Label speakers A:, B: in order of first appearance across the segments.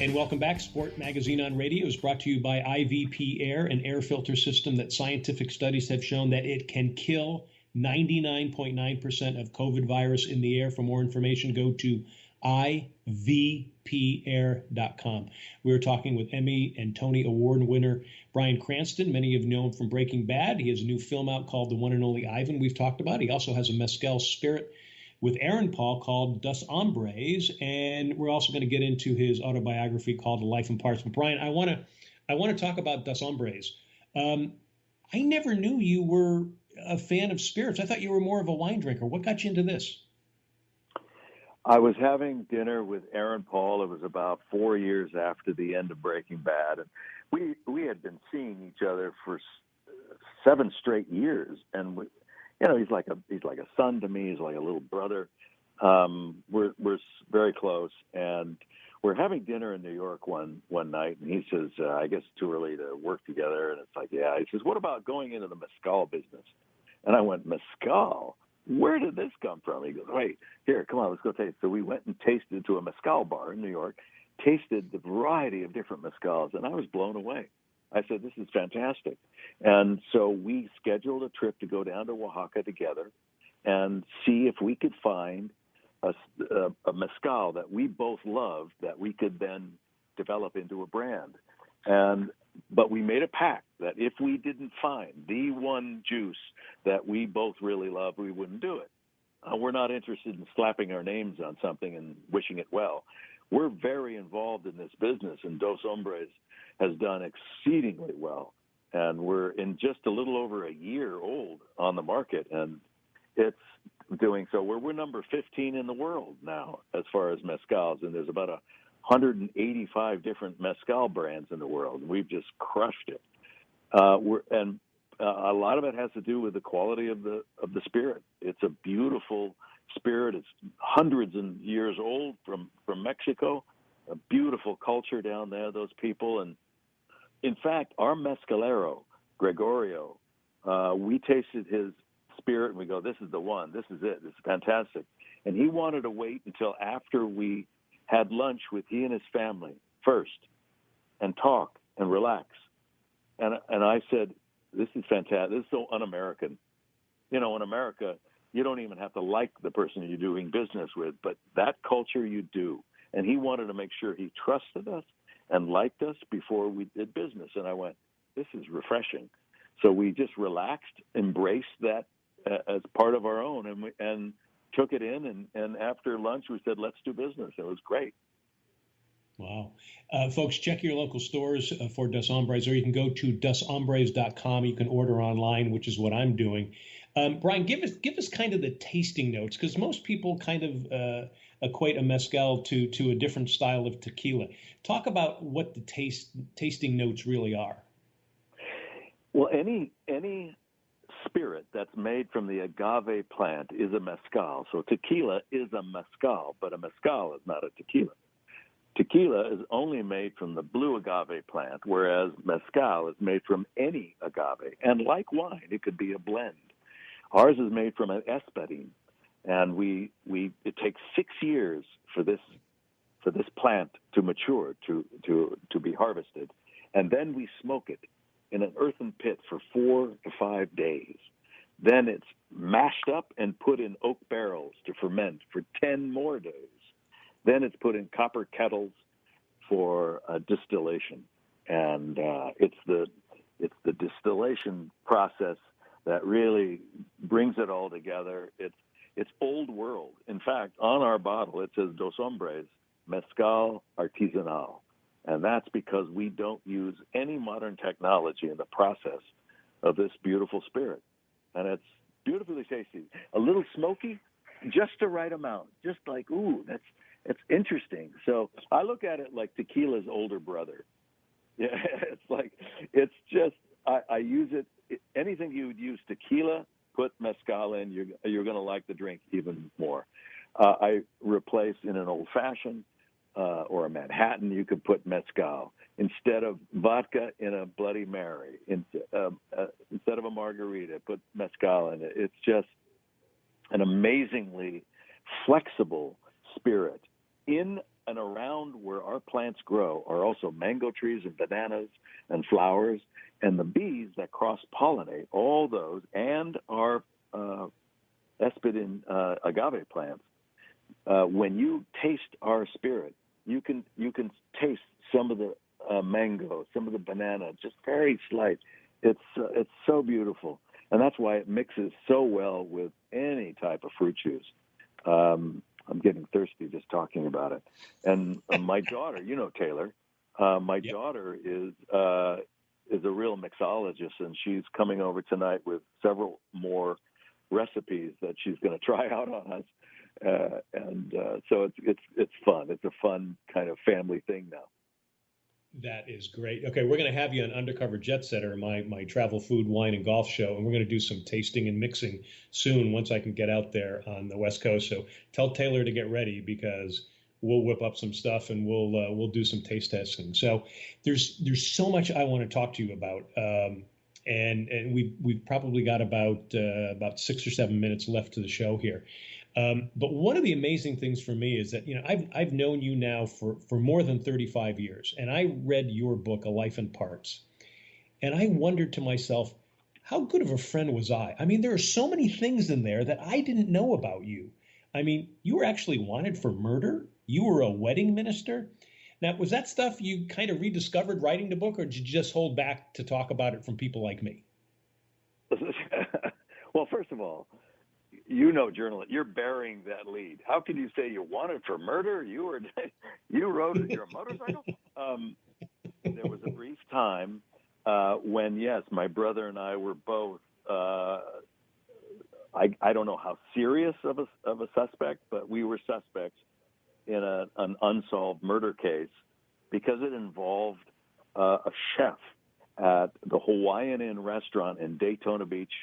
A: And welcome back. Sport Magazine on Radio is brought to you by IVPair, an air filter system that scientific studies have shown that it can kill 99.9% of COVID virus in the air. For more information, go to IVPair.com. We were talking with Emmy and Tony Award winner Bryan Cranston. Many of you know him from Breaking Bad. He has a new film out called The One and Only Ivan we've talked about. He also has a mezcal spirit with Aaron Paul called Dos Hombres, and we're also going to get into his autobiography called A Life in Parts. But Bryan, I want to talk about Dos Hombres. I never knew you were a fan of spirits. I thought you were more of a wine drinker. What got you into this?
B: I was having dinner with Aaron Paul. It was about 4 years after the end of Breaking Bad, and we had been seeing each other for 7 straight years, and he's like a son to me. He's like a little brother. We're very close, and we're having dinner in New York one night, and he says, "I guess it's too early to work together." And it's like, "Yeah." He says, "What about going into the mezcal business?" And I went, "Mezcal? Where did this come from?" He goes, "Wait, here, come on, let's go taste." So we went and tasted to a mezcal bar in New York, tasted the variety of different mezcals, and I was blown away. I said, "This is fantastic." And so we scheduled a trip to go down to Oaxaca together and see if we could find a mezcal that we both loved that we could then develop into a brand. But we made a pact that if we didn't find the one juice that we both really love, we wouldn't do it. We're not interested in slapping our names on something and wishing it well. We're very involved in this business, and Dos Hombres has done exceedingly well. And we're in just a little over a year old on the market, and it's doing so. We're number 15 in the world now as far as mezcals, and there's about 185 different mezcal brands in the world. We've just crushed it. A lot of it has to do with the quality of the spirit. It's a beautiful spirit. It's hundreds of years old from Mexico. A beautiful culture down there, those people. And in fact, our mezcalero, Gregorio, we tasted his spirit and we go, "This is the one. This is it. It's fantastic." And he wanted to wait until after we had lunch with he and his family first and talk and relax. And I said, "This is fantastic. This is so un-American." In America, you don't even have to like the person you're doing business with, but that culture you do. And he wanted to make sure he trusted us and liked us before we did business. And I went, "This is refreshing." So we just relaxed, embraced that as part of our own, and took it in. And after lunch, we said, "Let's do business." It was great.
A: Wow. Folks, check your local stores for Dos Hombres, or you can go to doshombres.com. You can order online, which is what I'm doing. Bryan, give us kind of the tasting notes, because most people kind of equate a mezcal to a different style of tequila. Talk about what the tasting notes really are.
B: Well, any spirit that's made from the agave plant is a mezcal. So tequila is a mezcal, but a mezcal is not a tequila. Tequila is only made from the blue agave plant, whereas mezcal is made from any agave. And like wine, it could be a blend. Ours is made from an espadín, and it takes 6 years for this plant to mature, to be harvested, and then we smoke it in an earthen pit for 4 to 5 days. Then it's mashed up and put in oak barrels to ferment for 10 more days. Then it's put in copper kettles for distillation, and it's the distillation process that really brings it all together. It's old world. In fact, on our bottle it says Dos Hombres Mezcal Artesanal, and that's because we don't use any modern technology in the process of this beautiful spirit, and it's beautifully tasty. A little smoky, just the right amount. Just like, ooh, it's interesting. So I look at it like tequila's older brother. Yeah, it's just I use it. Anything you would use tequila, put mezcal in, you're going to like the drink even more. I replace in an old fashioned or a Manhattan, you could put mezcal instead of vodka in a Bloody Mary. Instead of a margarita, put mezcal in it. It's just an amazingly flexible spirit in and around where our plants grow are also mango trees and bananas and flowers, and the bees that cross-pollinate all those and our Espadin agave plants. When you taste our spirit, you can taste some of the mango, some of the banana, just very slight. It's so beautiful, and that's why it mixes so well with any type of fruit juice. I'm getting thirsty just talking about it. And my daughter, Taylor, my daughter is a real mixologist, and she's coming over tonight with several more recipes that she's going to try out on us. So it's fun. It's a fun kind of family thing now.
A: That is great. Okay, we're going to have you on Undercover Jet Setter, my travel, food, wine, and golf show, and we're going to do some tasting and mixing soon once I can get out there on the West Coast. So tell Taylor to get ready because we'll whip up some stuff and we'll do some taste testing. So there's so much I want to talk to you about, and we've probably got about 6 or 7 minutes left to the show here. But one of the amazing things for me is that, I've known you now for more than 35 years, and I read your book, A Life in Parts, and I wondered to myself, how good of a friend was I? I mean, there are so many things in there that I didn't know about you. I mean, you were actually wanted for murder. You were a wedding minister. Now, was that stuff you kind of rediscovered writing the book, or did you just hold back to talk about it from people like me?
B: Well, first of all, journalist, you're burying that lead. How can you say you're wanted for murder? You rode your motorcycle? There was a brief time when, yes, my brother and I were both, I don't know how serious of a suspect, but we were suspects in an unsolved murder case because it involved a chef at the Hawaiian Inn restaurant in Daytona Beach,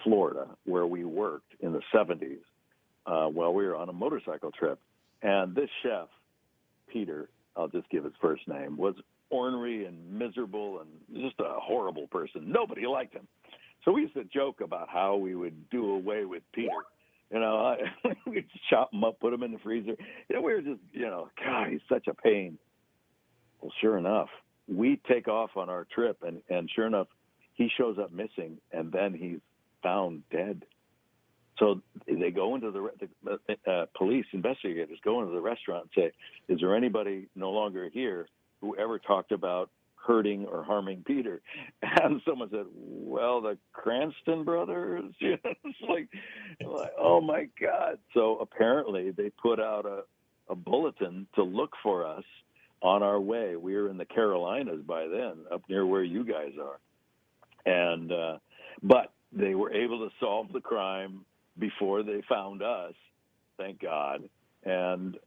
B: Florida, where we worked in the 70s while we were on a motorcycle trip. And this chef, Peter, I'll just give his first name, was ornery and miserable and just a horrible person. Nobody liked him. So we used to joke about how we would do away with Peter. We'd chop him up, put him in the freezer. We were just, God, he's such a pain. Well, sure enough, we take off on our trip, and sure enough, he shows up missing, and then he's found dead. So they go into the police investigators go into the restaurant and say, "Is there anybody no longer here who ever talked about hurting or harming Peter?" And someone said, "Well, the Cranston brothers." It's like, oh my God! So apparently they put out a bulletin to look for us on our way. We were in the Carolinas by then, up near where you guys are. And but they were able to solve the crime before they found us, thank God. And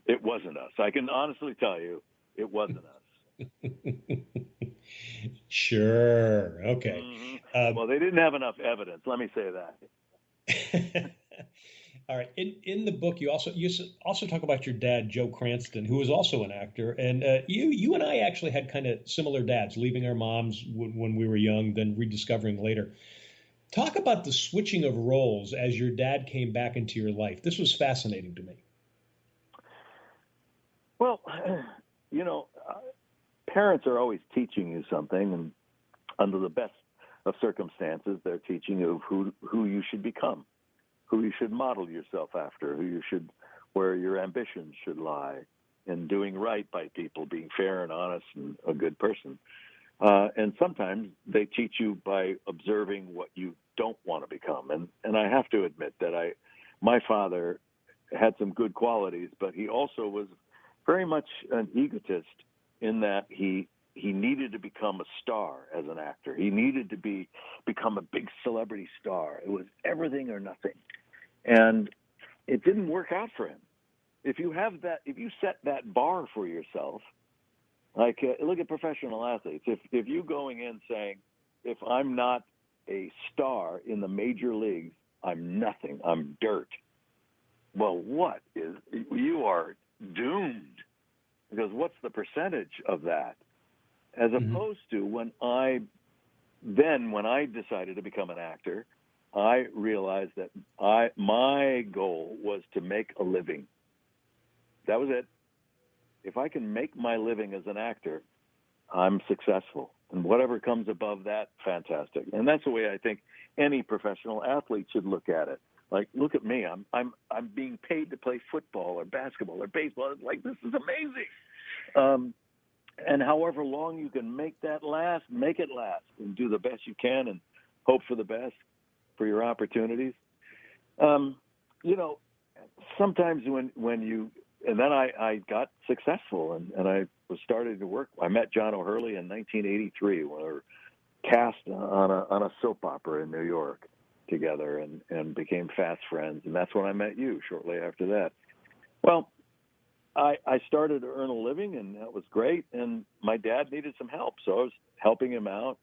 B: it wasn't us. I can honestly tell you, it wasn't us.
A: Sure. Okay.
B: Mm-hmm. Well, they didn't have enough evidence. Let me say that.
A: All right. In the book, you also talk about your dad, Joe Cranston, who was also an actor, and you and I actually had kind of similar dads, leaving our moms when we were young, then rediscovering later. Talk about the switching of roles as your dad came back into your life. This was fascinating to me.
B: Well, parents are always teaching you something, and under the best of circumstances, they're teaching you who you should become, who you should model yourself after, where your ambitions should lie in doing right by people, being fair and honest and a good person. And sometimes they teach you by observing what you don't want to become. And I have to admit that my father had some good qualities, but he also was very much an egotist in that he needed to become a star as an actor. He needed to become a big celebrity star. It was everything or nothing. And it didn't work out for him. If you set that bar for yourself, like look at professional athletes. If you going in saying, if I'm not a star in the major leagues, I'm nothing. I'm dirt. Well, you are doomed, because what's the percentage of that? As opposed to when I decided to become an actor, I realized that my goal was to make a living. That was it. If I can make my living as an actor, I'm successful. And whatever comes above that, fantastic. And that's the way I think any professional athlete should look at it. Like, look at me. I'm being paid to play football or basketball or baseball. It's like, this is amazing. And however long you can make that last, make it last and do the best you can and hope for the best for your opportunities. You know, sometimes when you, and then I got successful and I was starting to work. I met John O'Hurley in 1983 when we were cast on a soap opera in New York together and became fast friends. And that's when I met you shortly after that. Well, I started to earn a living, and that was great. And my dad needed some help, so I was helping him out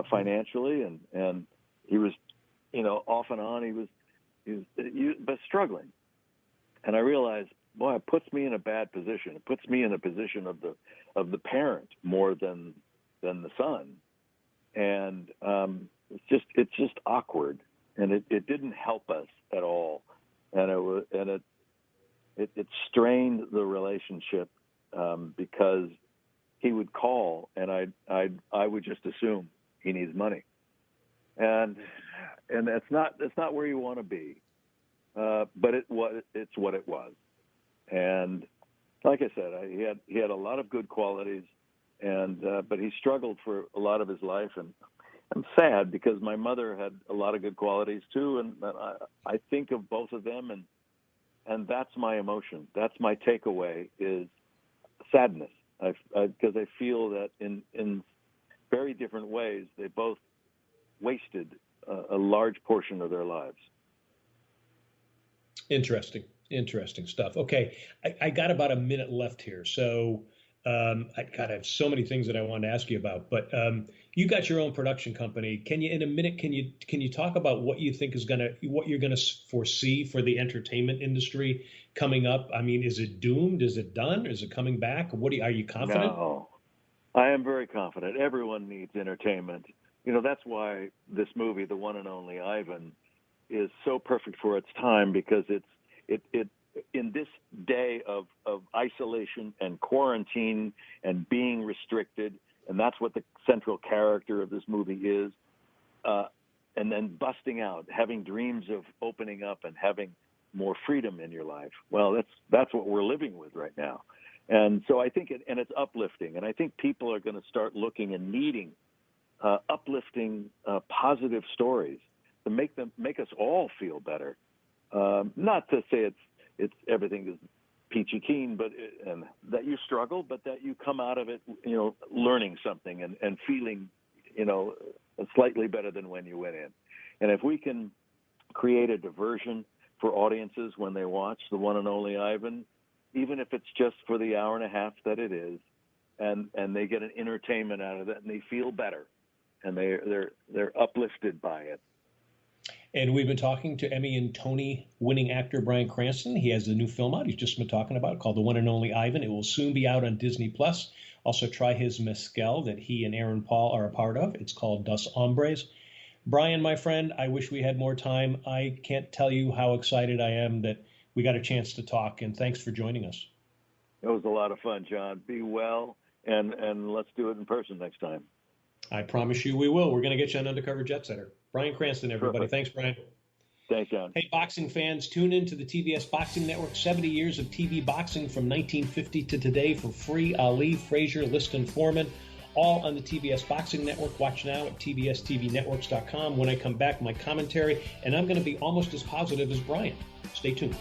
B: financially, and he was, you know, off and on. He was but struggling. And I realized, boy, it puts me in a bad position. It puts me in a position of the parent more than the son, and it's just awkward, and it didn't help us at all, and it strained the relationship because he would call and I would just assume he needs money, and that's not where you want to be, but it's what it was. And like I said, he had a lot of good qualities, and but he struggled for a lot of his life, and I'm sad because my mother had a lot of good qualities too, and I think of both of them, and that's my emotion. That's my takeaway is sadness, because I feel that in very different ways they both wasted a large portion of their lives.
A: Interesting stuff. Okay, I got about a minute left here, so I have so many things that I wanted to ask you about. But you got your own production company. Can you, in a minute, can you talk about what you think what you're gonna foresee for the entertainment industry coming up? I mean, is it doomed? Is it done? Is it coming back? Are you confident?
B: No, I am very confident. Everyone needs entertainment. You know, that's why this movie, The One and Only Ivan, is so perfect for its time, because it in this day of isolation and quarantine and being restricted, and that's what the central character of this movie is, and then busting out, having dreams of opening up and having more freedom in your life. Well, that's what we're living with right now. And so I think and it's uplifting, and I think people are going to start looking and needing uplifting, positive stories to make us all feel better. Not to say it's everything is peachy keen, but and that you struggle, but that you come out of it, you know, learning something and feeling, you know, slightly better than when you went in. And if we can create a diversion for audiences when they watch The One and Only Ivan, even if it's just for the hour and a half that it is, and they get an entertainment out of it, and they feel better, and they're uplifted by it.
A: And we've been talking to Emmy and Tony winning actor Bryan Cranston. He has a new film out he's just been talking about called The One and Only Ivan. It will soon be out on Disney+. Also try his mezcal that he and Aaron Paul are a part of. It's called Dos Hombres. Bryan, my friend, I wish we had more time. I can't tell you how excited I am that we got a chance to talk, and thanks for joining us.
B: It was a lot of fun, John. Be well, and let's do it in person next time.
A: I promise you we will. We're going to get you on Undercover Jet Setter. Bryan Cranston, everybody.
B: Perfect.
A: Thanks, Bryan.
B: Thanks, John.
A: Hey, boxing fans, tune in to the TBS Boxing Network. 70 years of TV boxing from 1950 to today for free. Ali, Frazier, Liston, Foreman, all on the TBS Boxing Network. Watch now at tbstvnetworks.com. When I come back, my commentary, and I'm going to be almost as positive as Bryan. Stay tuned.